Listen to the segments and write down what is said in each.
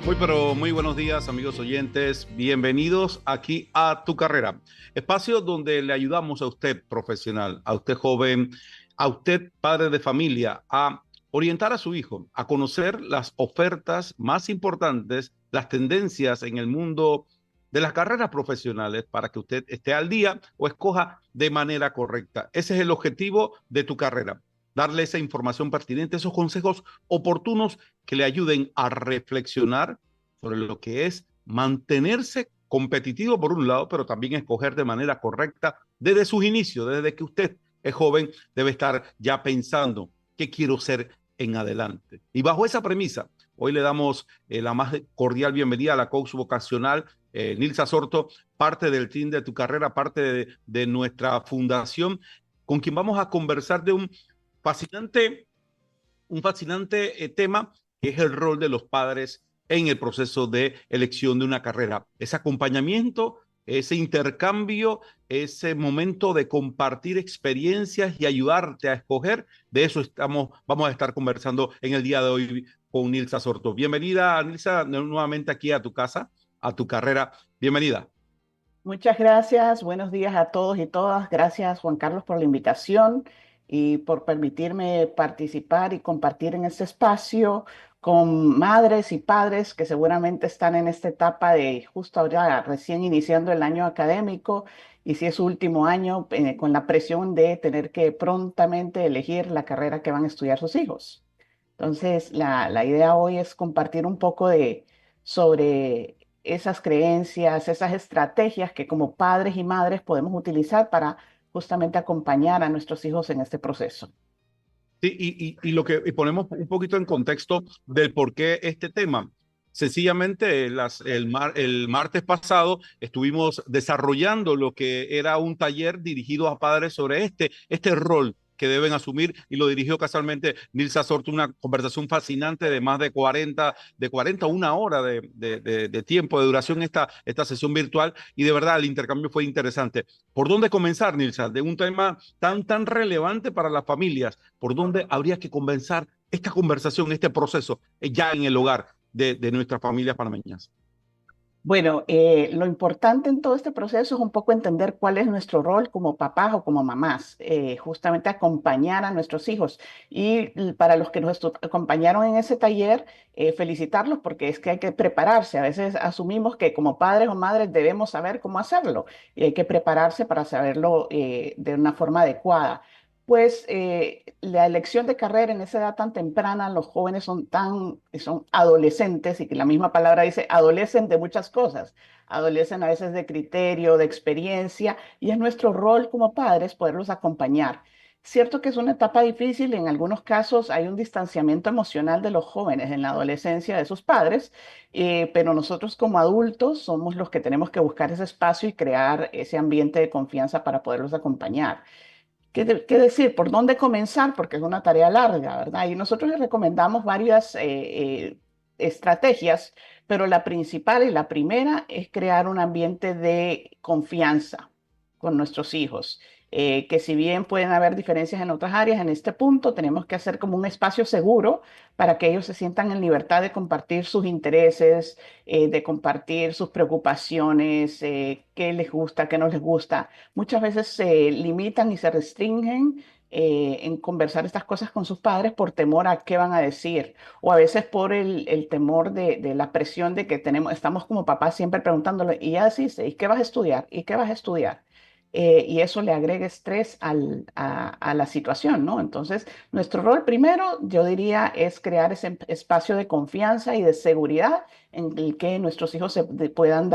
Pero muy buenos días, amigos oyentes. Bienvenidos aquí a Tu Carrera, espacio donde le ayudamos a usted profesional, a usted joven, a usted padre de familia, a orientar a su hijo, a conocer las ofertas más importantes, las tendencias en el mundo de las carreras profesionales para que usted esté al día o escoja de manera correcta. Ese es el objetivo de Tu Carrera, darle esa información pertinente, esos consejos oportunos que le ayuden a reflexionar sobre lo que es mantenerse competitivo por un lado, pero también escoger de manera correcta desde sus inicios, desde que usted es joven, debe estar ya pensando qué quiero ser en adelante. Y bajo esa premisa, hoy le damos la más cordial bienvenida a la coach vocacional Nilsa Sorto, parte del team de Tu Carrera, parte de nuestra fundación, con quien vamos a conversar de fascinante, un fascinante tema que es el rol de los padres en el proceso de elección de una carrera. Ese acompañamiento, ese intercambio, ese momento de compartir experiencias y ayudarte a escoger, de eso vamos a estar conversando en el día de hoy con Nilsa Sorto. Bienvenida, Nilsa, nuevamente aquí a tu casa, a Tu Carrera. Bienvenida. Muchas gracias, buenos días a todos y todas. Gracias, Juan Carlos, por la invitación y por permitirme participar y compartir en este espacio con madres y padres que seguramente están en esta etapa de justo ahora recién iniciando el año académico y si es su último año con la presión de tener que prontamente elegir la carrera que van a estudiar sus hijos. Entonces, la idea hoy es compartir un poco sobre esas creencias, esas estrategias que como padres y madres podemos utilizar para justamente acompañar a nuestros hijos en este proceso. Sí, y ponemos un poquito en contexto del por qué este tema. Sencillamente, el martes pasado estuvimos desarrollando lo que era un taller dirigido a padres sobre este rol que deben asumir y lo dirigió casualmente Nilsa Sorto, una conversación fascinante de más de 40 una hora de tiempo de duración esta sesión virtual y de verdad el intercambio fue interesante. ¿Por dónde comenzar, Nilsa? De un tema tan relevante para las familias, ¿por dónde habría que comenzar esta conversación, este proceso ya en el hogar de nuestras familias panameñas? Bueno, lo importante en todo este proceso es un poco entender cuál es nuestro rol como papás o como mamás, justamente acompañar a nuestros hijos. Y para los que nos acompañaron en ese taller, felicitarlos porque es que hay que prepararse. A veces asumimos que como padres o madres debemos saber cómo hacerlo y hay que prepararse para saberlo de una forma adecuada. Pues la elección de carrera en esa edad tan temprana, los jóvenes son adolescentes y que la misma palabra dice, adolecen de muchas cosas, adolecen a veces de criterio, de experiencia, y es nuestro rol como padres poderlos acompañar. Cierto que es una etapa difícil, en algunos casos hay un distanciamiento emocional de los jóvenes en la adolescencia de sus padres, pero nosotros como adultos somos los que tenemos que buscar ese espacio y crear ese ambiente de confianza para poderlos acompañar. ¿Qué decir? ¿Por dónde comenzar? Porque es una tarea larga, ¿verdad? Y nosotros les recomendamos varias estrategias, pero la principal y la primera es crear un ambiente de confianza con nuestros hijos. Que si bien pueden haber diferencias en otras áreas, en este punto tenemos que hacer como un espacio seguro para que ellos se sientan en libertad de compartir sus intereses, de compartir sus preocupaciones, qué les gusta, qué no les gusta. Muchas veces se limitan y se restringen en conversar estas cosas con sus padres por temor a qué van a decir o a veces por el temor de la presión de que estamos como papás siempre preguntándole, y ya decís, ¿y qué vas a estudiar? ¿Y qué vas a estudiar? Y eso le agrega estrés a la situación, ¿no? Entonces, nuestro rol primero, yo diría, es crear ese espacio de confianza y de seguridad en el que nuestros hijos puedan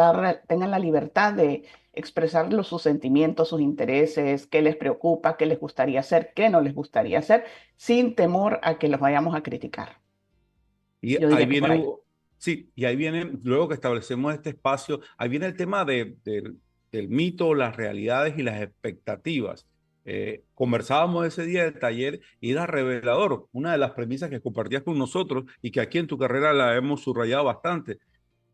tengan la libertad de expresar sus sentimientos, sus intereses, qué les preocupa, qué les gustaría hacer, qué no les gustaría hacer, sin temor a que los vayamos a criticar. Y Yo ahí diría que por viene, ahí. sí, y ahí viene, luego que establecemos este espacio, ahí viene el tema del mito, las realidades y las expectativas. Conversábamos ese día del taller y era revelador. Una de las premisas que compartías con nosotros y que aquí en Tu Carrera la hemos subrayado bastante.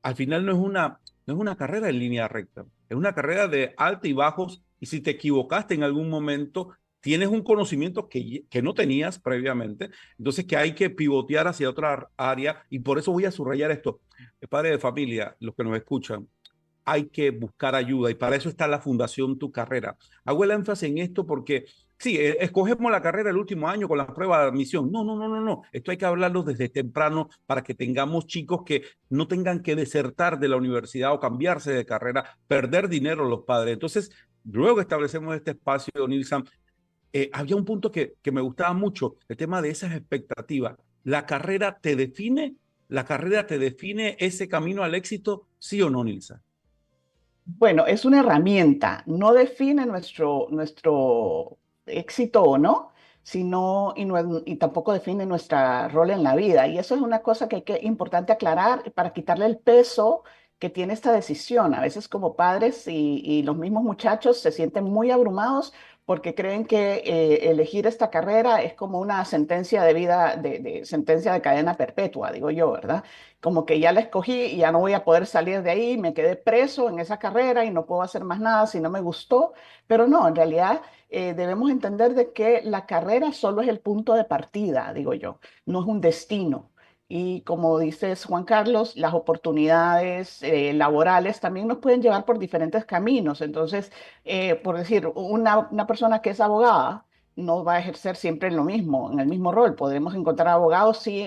Al final no es una carrera en línea recta, es una carrera de alta y bajos y si te equivocaste en algún momento, tienes un conocimiento que no tenías previamente, entonces que hay que pivotear hacia otra área y por eso voy a subrayar esto. Padres de familia, los que nos escuchan, hay que buscar ayuda y para eso está la Fundación Tu Carrera. Hago el énfasis en esto porque sí, escogemos la carrera el último año con la prueba de admisión. No, no, no, no, no. Esto hay que hablarlo desde temprano para que tengamos chicos que no tengan que desertar de la universidad o cambiarse de carrera, perder dinero los padres. Entonces, luego establecemos este espacio, Nilsson. Había un punto que me gustaba mucho, el tema de esas expectativas. ¿La carrera te define? ¿La carrera te define ese camino al éxito? ¿Sí o no, Nilsson? Bueno, es una herramienta, no define nuestro éxito o no, sino y tampoco define nuestro rol en la vida. Y eso es una cosa que importante aclarar para quitarle el peso que tiene esta decisión. A veces como padres y los mismos muchachos se sienten muy abrumados porque creen que elegir esta carrera es como una sentencia de vida, de sentencia de cadena perpetua, digo yo, ¿verdad? Como que ya la escogí y ya no voy a poder salir de ahí, me quedé preso en esa carrera y no puedo hacer más nada si no me gustó. Pero no, en realidad debemos entender de que la carrera solo es el punto de partida, digo yo, no es un destino. Y como dices Juan Carlos, las oportunidades laborales también nos pueden llevar por diferentes caminos. Entonces, por decir, una persona que es abogada, no va a ejercer siempre en lo mismo, en el mismo rol. Podremos encontrar abogados, sí,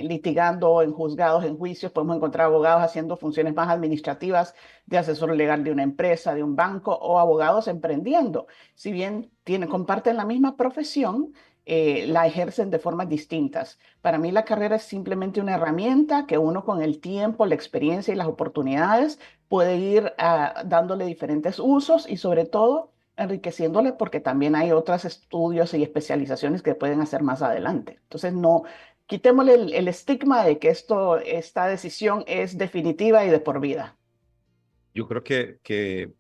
litigando, en juzgados, en juicios. Podemos encontrar abogados haciendo funciones más administrativas de asesor legal de una empresa, de un banco, o abogados emprendiendo. Si bien comparten la misma profesión, la ejercen de formas distintas. Para mí la carrera es simplemente una herramienta que uno con el tiempo, la experiencia y las oportunidades puede ir dándole diferentes usos y sobre todo enriqueciéndole porque también hay otros estudios y especializaciones que pueden hacer más adelante. Entonces, no, quitémosle el estigma de que esta decisión es definitiva y de por vida. Yo creo que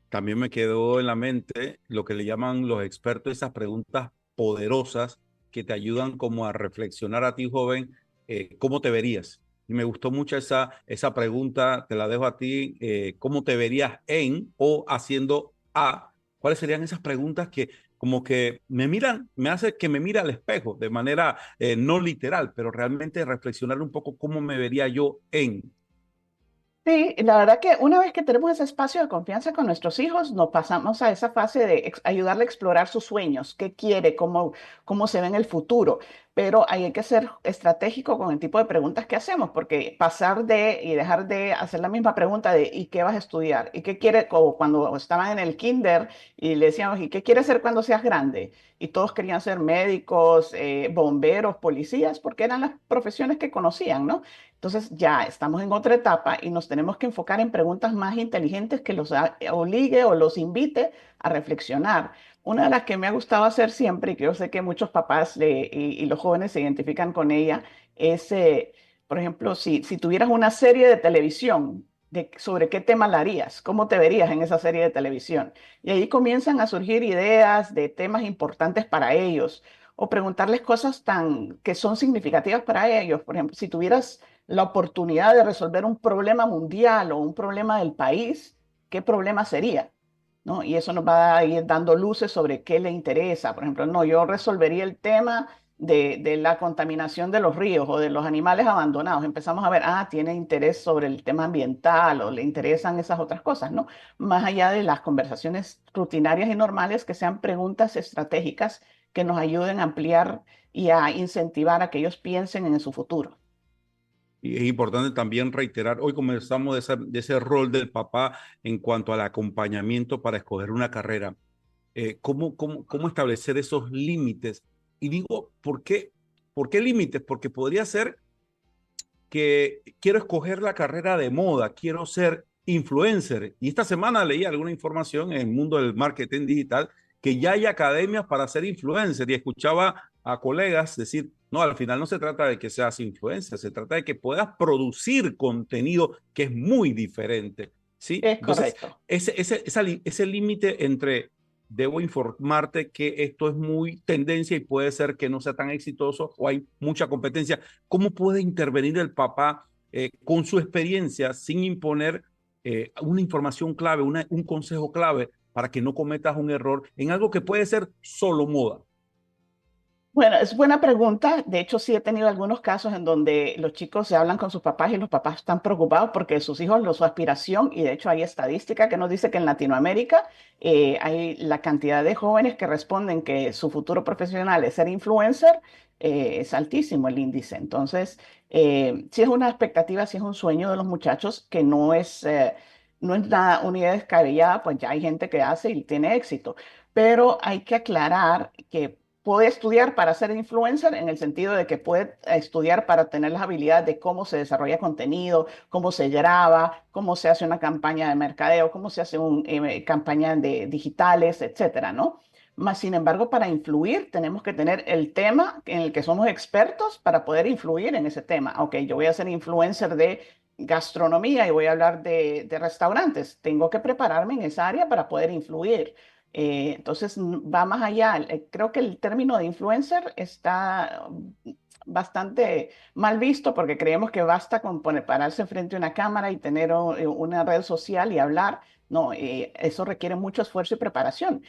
también me quedó en la mente lo que le llaman los expertos, esas preguntas poderosas que te ayudan como a reflexionar a ti, joven, cómo te verías. Y me gustó mucho esa pregunta, te la dejo a ti, ¿cómo te verías en o haciendo a? ¿Cuáles serían esas preguntas que como que me miran, me hace que me mire al espejo de manera no literal, pero realmente reflexionar un poco cómo me vería yo en? Sí, la verdad que una vez que tenemos ese espacio de confianza con nuestros hijos, nos pasamos a esa fase de ayudarle a explorar sus sueños, qué quiere, cómo se ve en el futuro. Pero ahí hay que ser estratégico con el tipo de preguntas que hacemos, porque pasar de y dejar de hacer la misma pregunta de ¿y qué vas a estudiar? ¿Y qué quiere? Como cuando estaban en el kinder y le decíamos ¿y qué quieres ser cuando seas grande? Y todos querían ser médicos, bomberos, policías, porque eran las profesiones que conocían, ¿no? Entonces ya estamos en otra etapa y nos tenemos que enfocar en preguntas más inteligentes que los obligue o los invite a reflexionar. Una de las que me ha gustado hacer siempre, y que yo sé que muchos papás y los jóvenes se identifican con ella, es, por ejemplo, si tuvieras una serie de televisión, sobre qué tema la harías, cómo te verías en esa serie de televisión. Y ahí comienzan a surgir ideas de temas importantes para ellos o preguntarles cosas que son significativas para ellos. Por ejemplo, si tuvieras la oportunidad de resolver un problema mundial o un problema del país, ¿qué problema sería? ¿No? Y eso nos va a ir dando luces sobre qué le interesa. Por ejemplo, no, yo resolvería el tema de la contaminación de los ríos o de los animales abandonados. Empezamos a ver, tiene interés sobre el tema ambiental o le interesan esas otras cosas, ¿no? Más allá de las conversaciones rutinarias y normales, que sean preguntas estratégicas que nos ayuden a ampliar y a incentivar a que ellos piensen en su futuro. Y es importante también reiterar, hoy comenzamos de ese rol del papá en cuanto al acompañamiento para escoger una carrera. ¿Cómo establecer esos límites? Y digo, ¿por qué límites? Porque podría ser que quiero escoger la carrera de moda, quiero ser influencer. Y esta semana leí alguna información en el mundo del marketing digital que ya hay academias para ser influencer y escuchaba a colegas decir, no, al final no se trata de que seas influencer, se trata de que puedas producir contenido que es muy diferente. ¿Sí? Es Entonces, correcto. ese límite entre debo informarte que esto es muy tendencia y puede ser que no sea tan exitoso o hay mucha competencia. ¿Cómo puede intervenir el papá con su experiencia sin imponer una información clave, un consejo clave para que no cometas un error en algo que puede ser solo moda? Bueno, es buena pregunta. De hecho, sí he tenido algunos casos en donde los chicos se hablan con sus papás y los papás están preocupados porque sus hijos, su aspiración, y de hecho hay estadística que nos dice que en Latinoamérica hay la cantidad de jóvenes que responden que su futuro profesional es ser influencer, es altísimo el índice. Entonces, sí es una expectativa, sí es un sueño de los muchachos que no es una idea descabellada, pues ya hay gente que hace y tiene éxito. Pero hay que aclarar que puede estudiar para ser influencer en el sentido de que puede estudiar para tener las habilidades de cómo se desarrolla contenido, cómo se graba, cómo se hace una campaña de mercadeo, cómo se hace una campaña de digitales, etcétera, ¿no? Más sin embargo, para influir tenemos que tener el tema en el que somos expertos para poder influir en ese tema. Ok, yo voy a ser influencer de gastronomía y voy a hablar de restaurantes. Tengo que prepararme en esa área para poder influir. Entonces va más allá. Creo que el término de influencer está bastante mal visto porque creemos que basta con pararse frente a una cámara y tener una red social y hablar. No, eso requiere mucho esfuerzo y preparación.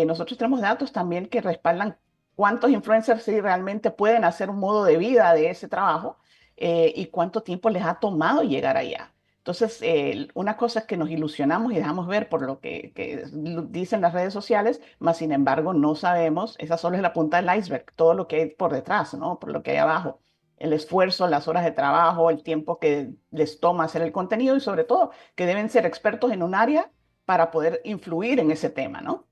Nosotros tenemos datos también que respaldan cuántos influencers sí realmente pueden hacer un modo de vida de ese trabajo y cuánto tiempo les ha tomado llegar allá. Entonces, una cosa es que nos ilusionamos y dejamos ver por lo que dicen las redes sociales, mas sin embargo no sabemos, esa solo es la punta del iceberg, todo lo que hay por detrás, ¿no? Por lo que hay abajo, el esfuerzo, las horas de trabajo, el tiempo que les toma hacer el contenido y sobre todo que deben ser expertos en un área para poder influir en ese tema, ¿no?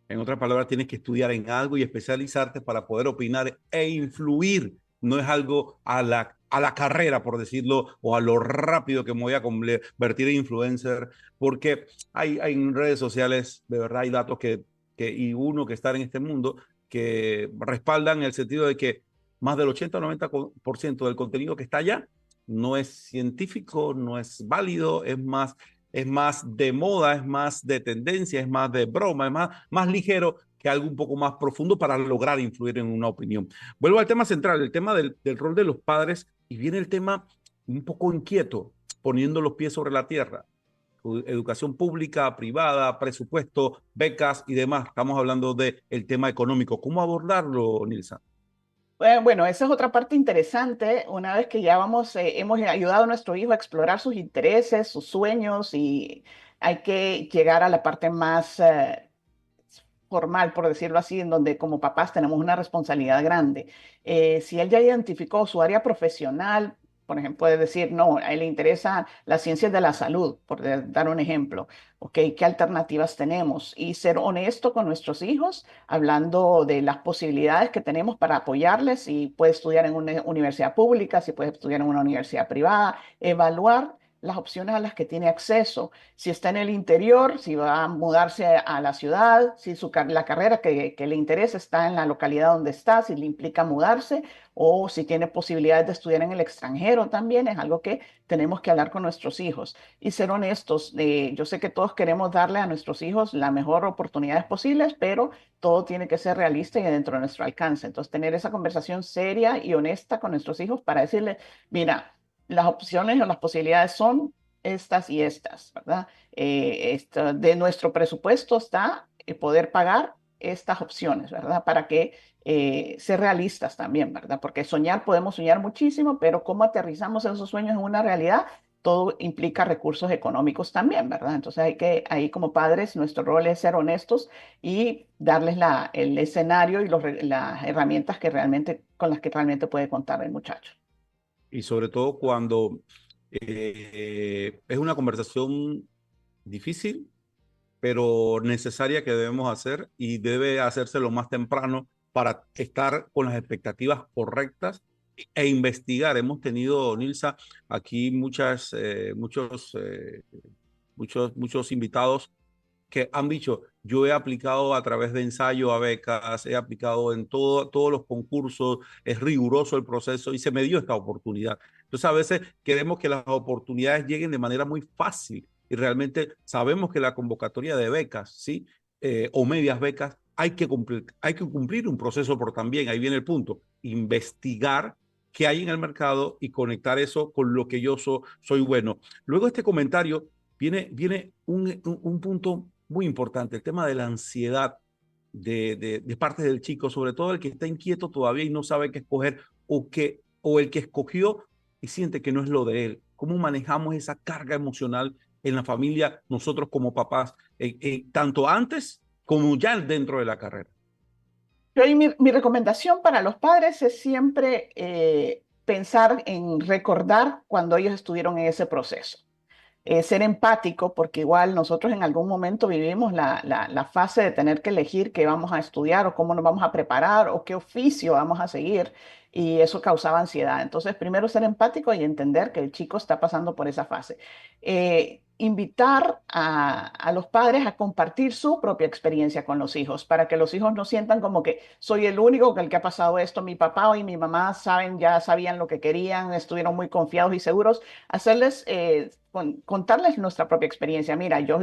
En otras palabras, tienes que estudiar en algo y especializarte para poder opinar e influir. No es algo a la carrera, por decirlo, o a lo rápido que me voy a convertir en influencer, porque hay en redes sociales, de verdad, hay datos y uno que está en este mundo que respaldan el sentido de que más del 80 o 90% del contenido que está allá no es científico, no es válido, es más de moda, es más de tendencia, es más de broma, es más ligero que algo un poco más profundo para lograr influir en una opinión. Vuelvo al tema central, el tema del rol de los padres, y viene el tema un poco inquieto, poniendo los pies sobre la tierra. Educación pública, privada, presupuesto, becas y demás. Estamos hablando del tema económico. ¿Cómo abordarlo, Nilsa? Bueno, esa es otra parte interesante. Una vez que ya hemos ayudado a nuestro hijo a explorar sus intereses, sus sueños, y hay que llegar a la parte más formal, por decirlo así, en donde como papás tenemos una responsabilidad grande. Si él ya identificó su área profesional, por ejemplo, puede decir, no, a él le interesa las ciencias de la salud, por dar un ejemplo. Ok, ¿qué alternativas tenemos? Y ser honesto con nuestros hijos, hablando de las posibilidades que tenemos para apoyarles, si puede estudiar en una universidad pública, si puede estudiar en una universidad privada, evaluar las opciones a las que tiene acceso, si está en el interior, si va a mudarse a la ciudad, si la carrera que le interesa está en la localidad donde está, si le implica mudarse o si tiene posibilidades de estudiar en el extranjero también, es algo que tenemos que hablar con nuestros hijos y ser honestos. Yo sé que todos queremos darle a nuestros hijos la mejor oportunidades posibles, pero todo tiene que ser realista y dentro de nuestro alcance. Entonces, tener esa conversación seria y honesta con nuestros hijos para decirles, mira, las opciones o las posibilidades son estas y estas, ¿verdad? De nuestro presupuesto está poder pagar estas opciones, ¿verdad? Para que ser realistas también, ¿verdad? Porque soñar, podemos soñar muchísimo, pero cómo aterrizamos esos sueños en una realidad, todo implica recursos económicos también, ¿verdad? Entonces ahí como padres, nuestro rol es ser honestos y darles el escenario y las herramientas con las que realmente puede contar el muchacho. Y sobre todo cuando es una conversación difícil, pero necesaria que debemos hacer y debe hacerse lo más temprano para estar con las expectativas correctas e investigar. Hemos tenido, Nilsa, aquí muchos invitados que han dicho, yo he aplicado a través de ensayo a becas, he aplicado en todos los concursos, es riguroso el proceso y se me dio esta oportunidad. Entonces a veces queremos que las oportunidades lleguen de manera muy fácil y realmente sabemos que la convocatoria de becas, ¿sí? O medias becas, hay que cumplir un proceso, pero también, ahí viene el punto, investigar qué hay en el mercado y conectar eso con lo que yo soy bueno. Luego este comentario viene un punto muy importante, el tema de la ansiedad de parte del chico, sobre todo el que está inquieto todavía y no sabe qué escoger o el que escogió y siente que no es lo de él. ¿Cómo manejamos esa carga emocional en la familia, nosotros como papás, tanto antes como ya dentro de la carrera? Yo ahí mi recomendación para los padres es siempre pensar en recordar cuando ellos estuvieron en ese proceso. Ser empático, porque igual nosotros en algún momento vivimos la fase de tener que elegir qué vamos a estudiar o cómo nos vamos a preparar o qué oficio vamos a seguir, y eso causaba ansiedad. Entonces, primero ser empático y entender que el chico está pasando por esa fase. Invitar a los padres a compartir su propia experiencia con los hijos, para que los hijos no sientan como que soy el único que el que ha pasado esto. Mi papá y mi mamá saben, ya sabían lo que querían, estuvieron muy confiados y seguros. Hacerles, contarles nuestra propia experiencia. Mira, yo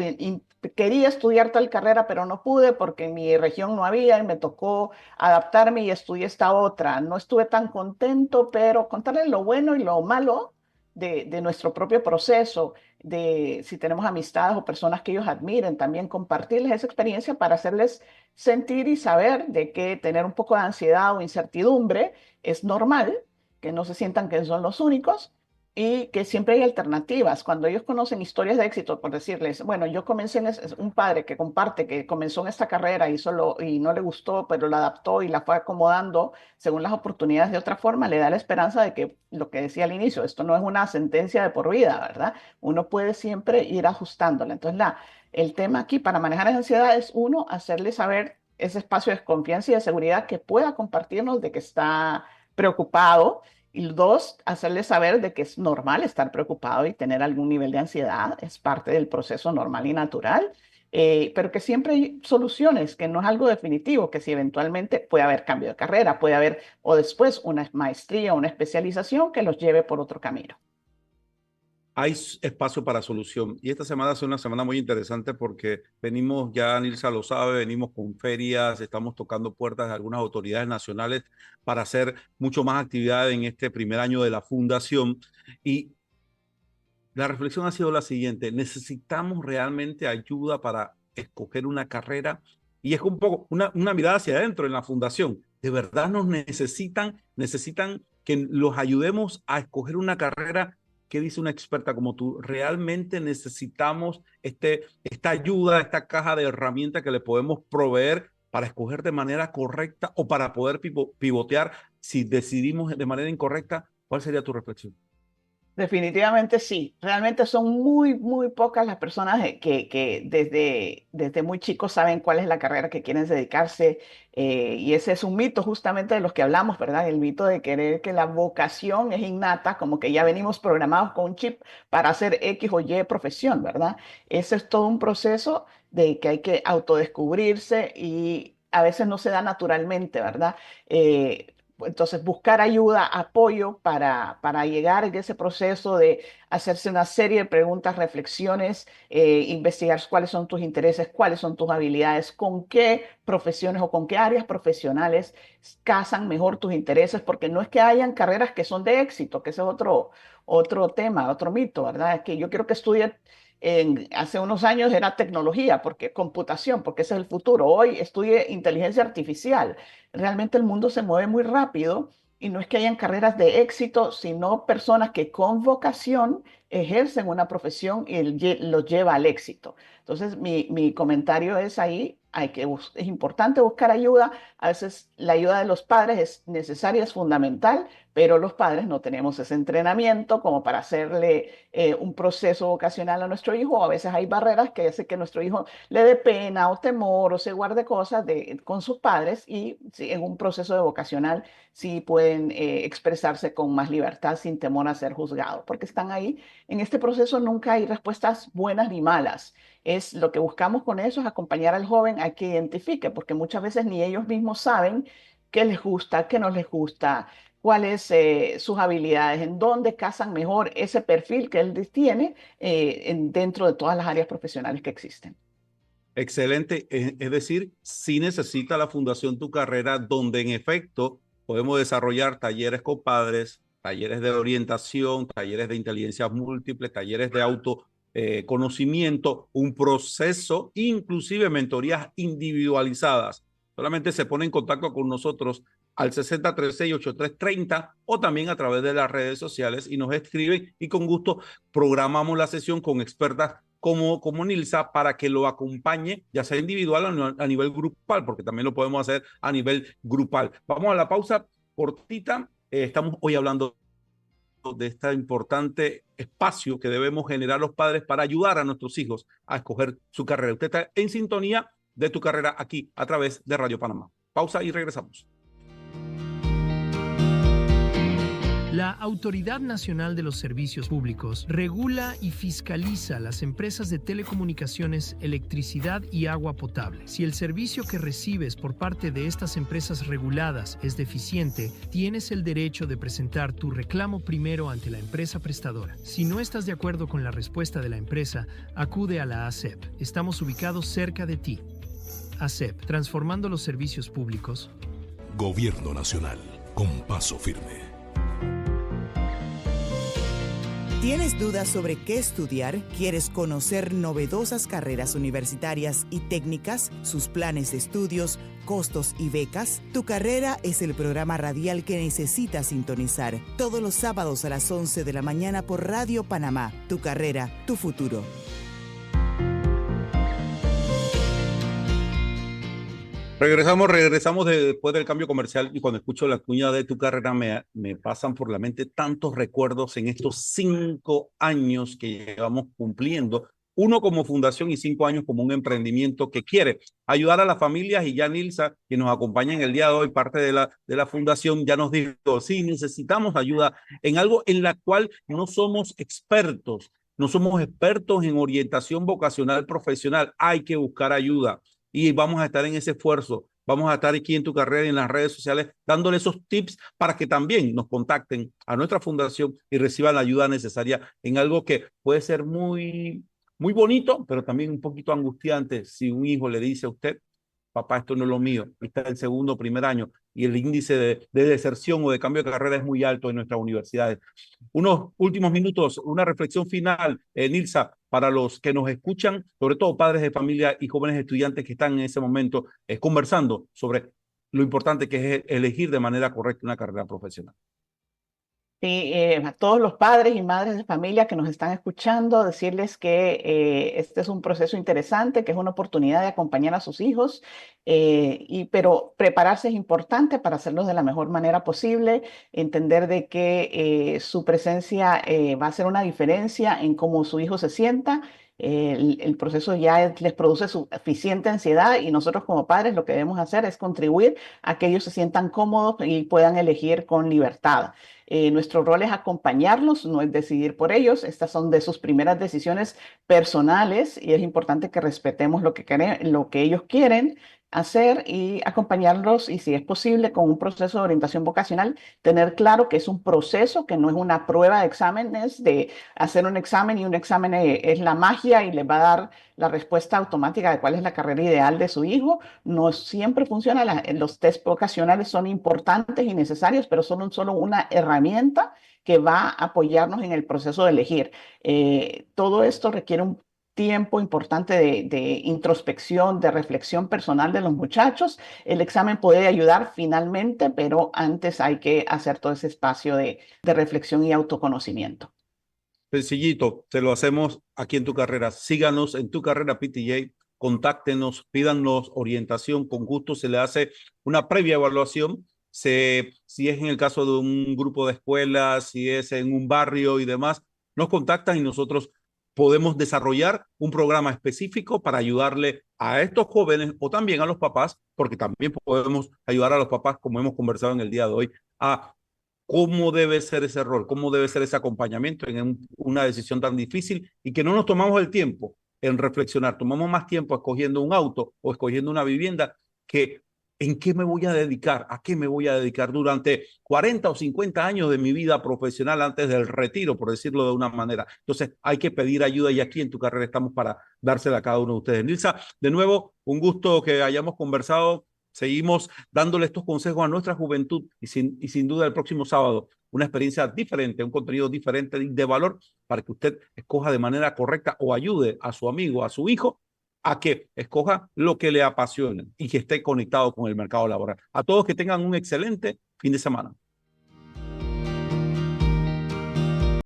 quería estudiar tal carrera, pero no pude porque en mi región no había y me tocó adaptarme y estudié esta otra. No estuve tan contento, pero contarles lo bueno y lo malo de nuestro propio proceso, de si tenemos amistades o personas que ellos admiren, también compartirles esa experiencia para hacerles sentir y saber de que tener un poco de ansiedad o incertidumbre es normal, que no se sientan que son los únicos y que siempre hay alternativas. Cuando ellos conocen historias de éxito, por decirles, bueno, yo comencé es un padre que comparte que comenzó en esta carrera y, solo, y no le gustó, pero la adaptó y la fue acomodando según las oportunidades de otra forma, le da la esperanza de que lo que decía al inicio, esto no es una sentencia de por vida, ¿verdad? Uno puede siempre ir ajustándola. Entonces, el tema aquí para manejar la ansiedad es, uno, hacerle saber ese espacio de confianza y de seguridad que pueda compartirnos de que está preocupado, y dos, hacerle saber de que es normal estar preocupado y tener algún nivel de ansiedad, es parte del proceso normal y natural, pero que siempre hay soluciones, que no es algo definitivo, que si eventualmente puede haber cambio de carrera, puede haber o después una maestría o una especialización que los lleve por otro camino. Hay espacio para solución. Y esta semana es una semana muy interesante porque venimos, ya Nilsa lo sabe, venimos con ferias, estamos tocando puertas de algunas autoridades nacionales para hacer mucho más actividad en este primer año de la fundación. Y la reflexión ha sido la siguiente: necesitamos realmente ayuda para escoger una carrera, y es un poco una mirada hacia adentro en la fundación. ¿De verdad nos necesitan que los ayudemos a escoger una carrera? ¿Qué dice una experta como tú? ¿Realmente necesitamos esta ayuda, esta caja de herramientas que le podemos proveer para escoger de manera correcta o para poder pivotear si decidimos de manera incorrecta? ¿Cuál sería tu reflexión? Definitivamente sí. Realmente son muy, muy pocas las personas que desde muy chicos saben cuál es la carrera que quieren dedicarse. Y ese es un mito justamente de los que hablamos, ¿verdad? El mito de querer que la vocación es innata, como que ya venimos programados con un chip para hacer X o Y profesión, ¿verdad? Ese es todo un proceso de que hay que autodescubrirse y a veces no se da naturalmente, ¿verdad? Entonces, buscar ayuda, apoyo para llegar en ese proceso de hacerse una serie de preguntas, reflexiones, investigar cuáles son tus intereses, cuáles son tus habilidades, con qué profesiones o con qué áreas profesionales casan mejor tus intereses, porque no es que hayan carreras que son de éxito, que ese es otro tema, otro mito, ¿verdad? Es que yo quiero que estudie hace unos años era tecnología, porque computación, porque ese es el futuro. Hoy estudie inteligencia artificial. Realmente el mundo se mueve muy rápido y no es que hayan carreras de éxito, sino personas que con vocación ejercen una profesión y los lleva al éxito. Entonces, mi comentario es ahí, es importante buscar ayuda. A veces la ayuda de los padres es necesaria, es fundamental, pero los padres no tenemos ese entrenamiento como para hacerle un proceso vocacional a nuestro hijo. A veces hay barreras que hacen que nuestro hijo le dé pena o temor o se guarde cosas con sus padres, y sí, en un proceso de vocacional sí pueden expresarse con más libertad sin temor a ser juzgados, porque están ahí. En este proceso nunca hay respuestas buenas ni malas. Es lo que buscamos con eso, es acompañar al joven a que identifique, porque muchas veces ni ellos mismos saben qué les gusta, qué no les gusta, cuáles sus habilidades, en dónde casan mejor ese perfil que él tiene dentro de todas las áreas profesionales que existen. Excelente. Es decir, sí necesita la Fundación Tu Carrera, donde en efecto podemos desarrollar talleres con padres, talleres de orientación, talleres de inteligencia múltiple, talleres de conocimiento, un proceso, inclusive mentorías individualizadas. Solamente se pone en contacto con nosotros al 6036-8330 o también a través de las redes sociales y nos escriben y con gusto programamos la sesión con expertas como Nilsa para que lo acompañe, ya sea individual o a nivel grupal, porque también lo podemos hacer a nivel grupal. Vamos a la pausa cortita. Estamos hoy hablando de este importante espacio que debemos generar los padres para ayudar a nuestros hijos a escoger su carrera. Usted está en sintonía de Tu Carrera aquí a través de Radio Panamá. Pausa y regresamos. La Autoridad Nacional de los Servicios Públicos regula y fiscaliza las empresas de telecomunicaciones, electricidad y agua potable. Si el servicio que recibes por parte de estas empresas reguladas es deficiente, tienes el derecho de presentar tu reclamo primero ante la empresa prestadora. Si no estás de acuerdo con la respuesta de la empresa, acude a la ASEP. Estamos ubicados cerca de ti. ASEP, transformando los servicios públicos. Gobierno Nacional, con paso firme. ¿Tienes dudas sobre qué estudiar? ¿Quieres conocer novedosas carreras universitarias y técnicas, sus planes de estudios, costos y becas? Tu Carrera es el programa radial que necesitas sintonizar todos los sábados a las 11 de la mañana por Radio Panamá. Tu Carrera, tu futuro. Regresamos después del cambio comercial y cuando escucho la cuña de Tu Carrera me pasan por la mente tantos recuerdos en estos 5 años que llevamos cumpliendo, uno como fundación y 5 años como un emprendimiento que quiere ayudar a las familias y ya Nilsa, que nos acompaña en el día de hoy, parte de la fundación, ya nos dijo, sí, necesitamos ayuda en algo en la cual no somos expertos, no somos expertos en orientación vocacional profesional, hay que buscar ayuda. Y vamos a estar en ese esfuerzo. Vamos a estar aquí en Tu Carrera y en las redes sociales dándole esos tips para que también nos contacten a nuestra fundación y reciban la ayuda necesaria en algo que puede ser muy, muy bonito, pero también un poquito angustiante si un hijo le dice a usted, papá, esto no es lo mío, está en el segundo o primer año y el índice de deserción o de cambio de carrera es muy alto en nuestras universidades. Unos últimos minutos, una reflexión final, Nilsa, para los que nos escuchan, sobre todo padres de familia y jóvenes estudiantes que están en ese momento conversando sobre lo importante que es elegir de manera correcta una carrera profesional. Sí, a todos los padres y madres de familia que nos están escuchando, decirles que este es un proceso interesante, que es una oportunidad de acompañar a sus hijos, pero prepararse es importante para hacerlo de la mejor manera posible, entender de que su presencia va a hacer una diferencia en cómo su hijo se sienta. El proceso ya les produce suficiente ansiedad y nosotros como padres lo que debemos hacer es contribuir a que ellos se sientan cómodos y puedan elegir con libertad. Nuestro rol es acompañarlos, no es decidir por ellos. Estas son de sus primeras decisiones personales y es importante que respetemos lo que ellos quieren hacer y acompañarlos y si es posible con un proceso de orientación vocacional, tener claro que es un proceso, que no es una prueba de exámenes, de hacer un examen y un examen es la magia y les va a dar la respuesta automática de cuál es la carrera ideal de su hijo. No siempre funciona, los test vocacionales son importantes y necesarios, pero son solo una herramienta que va a apoyarnos en el proceso de elegir. Todo esto requiere un tiempo importante de introspección, de reflexión personal de los muchachos. El examen puede ayudar finalmente, pero antes hay que hacer todo ese espacio de reflexión y autoconocimiento. Sencillito, te lo hacemos aquí en Tu Carrera. Síganos en Tu Carrera PTJ, contáctenos, pídanos orientación, con gusto se le hace una previa evaluación. Si es en el caso de un grupo de escuelas, si es en un barrio y demás, nos contactan y nosotros podemos desarrollar un programa específico para ayudarle a estos jóvenes o también a los papás, porque también podemos ayudar a los papás, como hemos conversado en el día de hoy, a cómo debe ser ese rol, cómo debe ser ese acompañamiento en una decisión tan difícil y que no nos tomamos el tiempo en reflexionar, tomamos más tiempo escogiendo un auto o escogiendo una vivienda que en qué me voy a dedicar, a qué me voy a dedicar durante 40 o 50 años de mi vida profesional antes del retiro, por decirlo de una manera. Entonces hay que pedir ayuda y aquí en Tu Carrera estamos para dársela a cada uno de ustedes. Nilsa, de nuevo, un gusto que hayamos conversado. Seguimos dándole estos consejos a nuestra juventud y sin duda el próximo sábado una experiencia diferente, un contenido diferente de valor para que usted escoja de manera correcta o ayude a su amigo, a su hijo, a que escoja lo que le apasione y que esté conectado con el mercado laboral. A todos que tengan un excelente fin de semana.